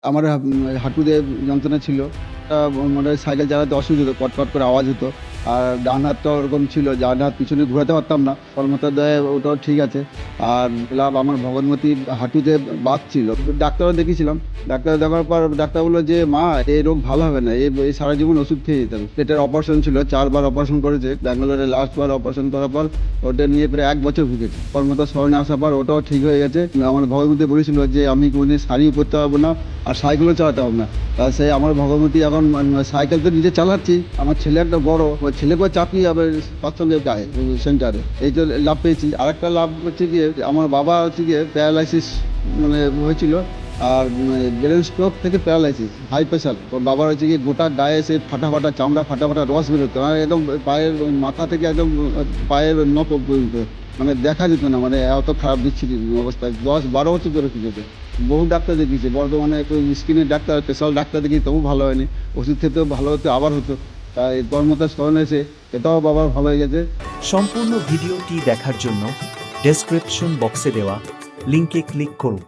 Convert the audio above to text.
আমার হাঁটুতে যন্ত্রণা ছিল। মানে সাইকেল চালাতে অসুবিধা হতো। কটকট করে আওয়াজ হতো। আর ডান হাতটা ওরকম ছিল, ডান হাত পিছনে ঘোরাতে পারতাম না। কর্মতার দয়ায় ওটাও ঠিক আছে। আর প্লাস আমার ভগবতী হাঁটুতে বাত ছিল। ডাক্তারও দেখিয়েছিলাম। ডাক্তার দেখার পর ডাক্তার বলল যে, "মা এই রোগ ভালো হবে না। এই সারা জীবন ওষুধ খেয়ে যেতে হবে।" পেটের অপারেশন ছিল। ৪ বার অপারেশন করেছে। ব্যাঙ্গালোরে লাস্ট বার অপারেশন করার পর ওটা নিয়ে প্রায় ১ বছর ভুগেছি। কর্মতার শরণে আসার পর ওটাও ঠিক হয়ে গেছে। আমার ভগবতী বলেছিল যে, "আমি কোনদিন শাড়িও পরতে পারবো না। আর সাইকেলও চালাতে হবে না।" তা সে আমার ভগবতী এখন সাইকেল তো নিজে চালাচ্ছি। আমার ছেলে একটা বড়, ওই ছেলেকেও চাপিয়ে আবার তার সঙ্গে যায় সেন্টারে। এই তো লাভ পেয়েছি। আরেকটা লাভ হচ্ছে গিয়ে আমার বাবা হচ্ছে গিয়ে প্যারালাইসিস মানে হয়েছিল। আর ব্রেন স্ট্রোক থেকে প্যারালাইসিস, হাই প্রেশার। ওর বাবার হচ্ছে গিয়ে গোটা গায়ে সে ফাটা ফাটা চামড়া, ফাটা ফাটা রস বেরোতো। আর একদম পায়ের মাথা থেকে একদম পায়ের নখ পর্যন্ত মানে দেখা যেত না, মানে এত খারাপ বিচ্ছিরি অবস্থায় ১০-১২ বছর ধরে যেত। বহু ডাক্তার দেখিয়েছে, বর্ধমানে একটু স্কিনের ডাক্তার, স্পেশাল ডাক্তার দেখিয়ে তবু ভালো হয়নি। ওষুধ খেতেও ভালো হতো, আবার হতো। তাই কর্মতার স্মরণ এসে এটাও বাবার ভালো হয়ে গেছে। সম্পূর্ণ ভিডিওটি দেখার জন্য ডেসক্রিপশন বক্সে দেওয়া লিংকে ক্লিক করুন।